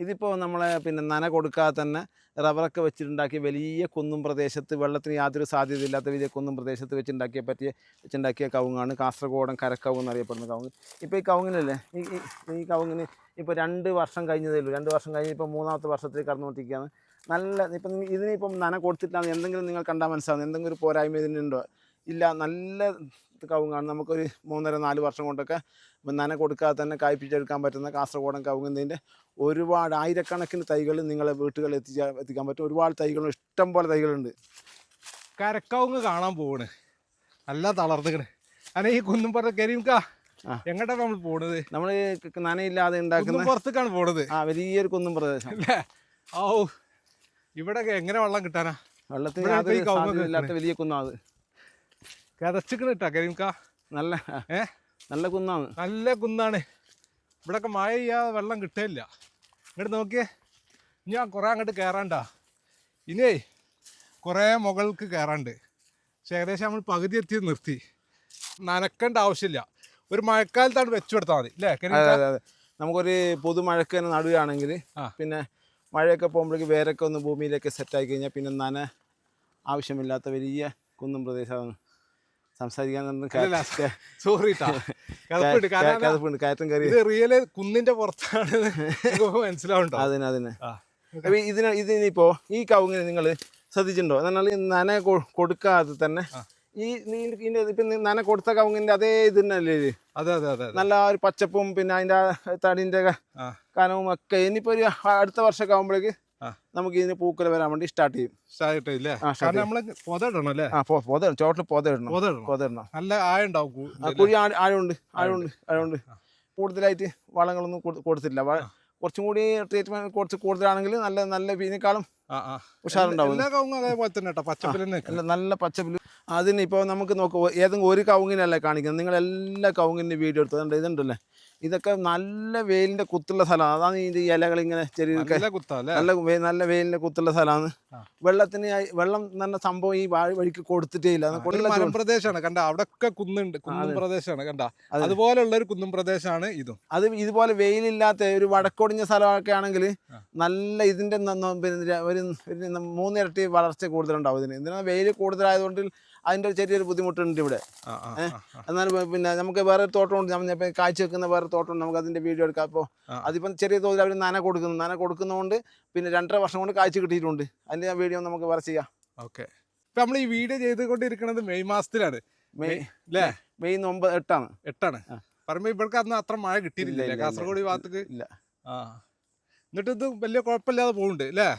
ഇതിപ്പോൾ നമ്മളെ പിന്നെ നന കൊടുക്കാതെ തന്നെ റബ്ബറൊക്കെ വെച്ചിട്ടുണ്ടാക്കിയ വലിയ കുന്നും പ്രദേശത്ത് വെള്ളത്തിന് യാതൊരു സാധ്യതയില്ലാത്ത വലിയ കുന്നും പ്രദേശത്ത് വെച്ചുണ്ടാക്കിയ കവുങ്ങാണ് കാസർഗോഡൻ കരക്കവുങ്ങ് എന്നറിയപ്പെടുന്ന കവുങ്ങ്. ഇപ്പോൾ ഈ കവുങ്ങിനല്ലേ ഈ കവുങ്ങിന് ഇപ്പോൾ 2 വർഷം കഴിഞ്ഞതേ ഉള്ളൂ. 2 വർഷം കഴിഞ്ഞ് ഇപ്പോൾ 3ാമത്തെ വർഷത്തിൽ കടന്നുകൊണ്ടിരിക്കുകയാണ്. നല്ല ഇപ്പം ഇതിനിപ്പം നന കൊടുത്തിട്ടാണ് എന്തെങ്കിലും നിങ്ങൾ കണ്ടാൽ മനസ്സിലാവുന്നത് എന്തെങ്കിലും ഒരു പോരായ്മ ഇതിനുണ്ടോ? ഇല്ല, നല്ല കവുങ്ങാണ്. നമുക്കൊരു 3.5-4 വർഷം കൊണ്ടൊക്കെ നന കൊടുക്കാതെ തന്നെ കായ്പ്പിച്ചെടുക്കാൻ പറ്റുന്ന കാസർഗോഡൻ കവുങ്ങിൻ്റെ ഒരുപാട് ആയിരക്കണക്കിന് തൈകൾ നിങ്ങളെ വീട്ടുകളിൽ എത്തിക്കാൻ പറ്റും. ഒരുപാട് തൈകളും ഇഷ്ടം പോലെ തൈകളുണ്ട്. കരക്കവുങ്ങ് കാണാൻ പോവാണ്, നല്ല തളർന്നിക്കണ്. അനെ ഈ കുന്നും പുറത്ത് കരിയുക എങ്ങോട്ടാ നമ്മൾ പോണത്? നമ്മൾ നനയില്ലാതെ ഉണ്ടാക്കുന്ന പുറത്തേക്കാണ് പോണത്. വലിയൊരു കുന്നും പ്രദേശം അല്ലേ? ഓ, ഇവിടെ എങ്ങനെ വെള്ളം കിട്ടാനാ? വെള്ളത്തിന് യാതൊരു സാധ്യതയില്ലാത്ത വലിയ കുന്നാണ്. കതച്ചിക്കണ് ഇട്ടാ കരിയുക. നല്ല കുന്നാണ്, നല്ല കുന്നാണ്. ഇവിടെയൊക്കെ മഴ ചെയ്യാതെ വെള്ളം കിട്ടില്ല. ഇങ്ങോട്ട് നോക്കിയേ, ഞാൻ കുറേ അങ്ങോട്ട് കയറാണ്ടാ. ഇനിയേ കുറേ മുകൾക്ക് കയറാണ്ട്. പക്ഷെ ഏകദേശം നമ്മൾ പകുതി എത്തി നിർത്തി. നനക്കേണ്ട ആവശ്യമില്ല, ഒരു മഴക്കാലത്താണ് വെച്ചു കൊടുത്താൽ മതി അല്ലേ? അതെ, നമുക്കൊരു പുതുമഴക്ക് തന്നെ നടുകയാണെങ്കിൽ പിന്നെ മഴയൊക്കെ പോകുമ്പോഴേക്ക് വേരൊക്കെ ഒന്ന് ഭൂമിയിലേക്ക് സെറ്റായി കഴിഞ്ഞാൽ പിന്നെ നന ആവശ്യമില്ലാത്ത വലിയ കുന്നും പ്രദേശമാണ്. സംസാരിക്കാൻ സോറി, കയറ്റം കയറി റിയല് കുന്നിന്റെ പുറത്താണ് മനസ്സിലാവുണ്ടോ? അതിന് ഇതിനിപ്പോ ഈ കവുങ്ങിന് നിങ്ങൾ ശ്രദ്ധിച്ചിട്ടുണ്ടോ? എന്നാൽ നന കൊടുക്കാതെ തന്നെ ഇപ്പം നന കൊടുത്ത കവുങ്ങിന്റെ അതേ ഇത് തന്നെയല്ലേ? അതെ അതെ അതെ, നല്ല ഒരു പച്ചപ്പും പിന്നെ അതിന്റെ തടിന്റെ കനവും ഒക്കെ. ഇനിയിപ്പോ ഒരു അടുത്ത വർഷമൊക്കെ ആകുമ്പോഴേക്ക് നമുക്ക് ഇതിന് പൂക്കൽ വരാൻ വേണ്ടി സ്റ്റാർട്ട് ചെയ്യും. ചോട്ടിൽ പൊതയിടണം. നല്ല ആഴുണ്ടാവും, കുഴി ആഴമുണ്ട്. കൂടുതലായിട്ട് വളങ്ങളൊന്നും കൊടുത്തില്ല. കുറച്ചും കൂടി ട്രീറ്റ്മെന്റ് കുറച്ച് കൂടുതലാണെങ്കിൽ നല്ല ഇതിനേക്കാളും ഉഷാറുണ്ടാവും. നല്ല പച്ചപ്പില്. അതിന് ഇപ്പോൾ നമുക്ക് നോക്കുക, ഏതെങ്കിലും ഒരു കവുങ്ങിനല്ല കാണിക്കുന്നത്. നിങ്ങൾ എല്ലാ കവുങ്ങിൻ്റെ വീഡിയോ എടുത്തതുണ്ട്. ഇതുണ്ടല്ലേ, ഇതൊക്കെ നല്ല വെയിലിൻ്റെ കുത്തുള്ള സ്ഥലമാണ്. അതാണ് ഇതിൻ്റെ ഇലകൾ ഇങ്ങനെ നല്ല വെയിലിൻ്റെ കുത്തുള്ള സ്ഥലമാണ്. വെള്ളം തന്നെ സംഭവം ഈ വഴിക്ക് കൊടുത്തിട്ടേ ഇല്ല. മലമ്പ്രദേശമാണ് കണ്ട, അവിടെ ഒക്കെ കുന്നുണ്ട്, കുന്നും പ്രദേശമാണ് കണ്ട. അതുപോലുള്ള ഒരു കുന്നും പ്രദേശമാണ് ഇതും. അത് ഇതുപോലെ വെയിലില്ലാത്ത ഒരു വടക്കൊടിഞ്ഞ സ്ഥലമൊക്കെ ആണെങ്കിൽ നല്ല ഇതിൻ്റെ ഒരു 3 ഇരട്ടി വളർച്ച കൂടുതലുണ്ടാവും. ഇതിന് വെയിൽ കൂടുതലായതുകൊണ്ട് അതിൻ്റെ ചെറിയൊരു ബുദ്ധിമുട്ടുണ്ട് ഇവിടെ. എന്നാൽ പിന്നെ നമുക്ക് വേറെ തോട്ടമുണ്ട്, നമ്മളിപ്പോൾ കാഴ്ച വെക്കുന്ന വേറെ തോട്ടമുണ്ട്, നമുക്ക് അതിൻ്റെ വീഡിയോ എടുക്കാം. അപ്പോൾ അതിപ്പം ചെറിയ തോതിൽ അവർ നന കൊടുക്കുന്നതുകൊണ്ട് പിന്നെ 2.5 വർഷം കൊണ്ട് കാഴ്ച കിട്ടിയിട്ടുണ്ട്. അതിൻ്റെ വീഡിയോ നമുക്ക് വേറെ ചെയ്യാം. ഓക്കെ, ഇപ്പം നമ്മൾ ഈ വീഡിയോ ചെയ്തുകൊണ്ടിരിക്കുന്നത് മെയ് മാസത്തിലാണ്. മെയ് 8 പറയുമ്പോൾ ഇവർക്ക് അന്ന് അത്ര മഴ കിട്ടിയിട്ടില്ല കാസർഗോഡ് ഈ ഭാഗത്തേക്ക്. ഇല്ല. എന്നിട്ട് ഇത് വലിയ കുഴപ്പമില്ലാതെ പോകുന്നുണ്ട് അല്ലേ?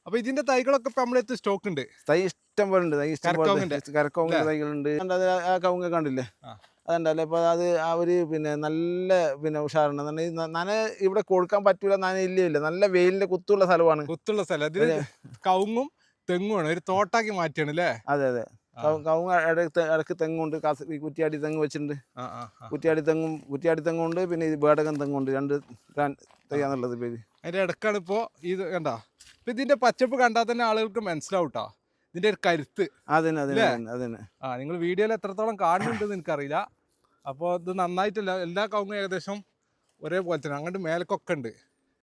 അപ്പൊ ഇതിന്റെ തൈകളൊക്കെ ഇപ്പൊ നമ്മളെടുത്ത് സ്റ്റോക്ക് ഉണ്ട്. തൈ ഇഷ്ടം പോലെ ഉണ്ട്. കരക്കവുങ്ങിന്റെ തൈകളുണ്ട്. ആ കവുങ്ങ കണ്ടില്ലേ, അതുണ്ടല്ലേ. അപ്പൊ അത് പിന്നെ നല്ല ഉഷാറുണ്ട്. നന ഇവിടെ കൊടുക്കാൻ പറ്റൂല, നന ഇല്ല. നല്ല വെയിലിന്റെ കുത്തുള്ള സ്ഥലമാണ്. ഇതിൽ കവുങ്ങും തെങ്ങുമാണ്, ഒരു തോട്ടാക്കി മാറ്റിയാണ് അല്ലേ? അതെ. കവുങ്ങ് ഇടക്ക് തെങ്ങുണ്ട്. കുറ്റിയാടി തെങ്ങ് വെച്ചിട്ടുണ്ട്. കുറ്റിയാടി തെങ്ങുണ്ട്, പിന്നെ ബേടകം തെങ്ങുണ്ട്. 2 തൈയാന്നുള്ളത് പേര്. അതിന്റെ ഇടക്കാണ് ഇപ്പോ ഇത് കണ്ട. ഇപ്പൊ ഇതിന്റെ പച്ചപ്പ് കണ്ടാൽ തന്നെ ആളുകൾക്ക് മനസ്സിലാവൂട്ടാ ഇതിന്റെ ഒരു കരുത്ത്. നിങ്ങൾ വീഡിയോയിൽ എത്രത്തോളം കാണുന്നുണ്ടെന്ന് എനിക്കറിയില്ല. അപ്പോൾ ഇത് നന്നായിട്ടില്ല. എല്ലാ കവുങ്ങും ഏകദേശം ഒരേപോലെ തന്നെ അങ്ങോട്ട് മേലക്കൊക്കെ ഉണ്ട്.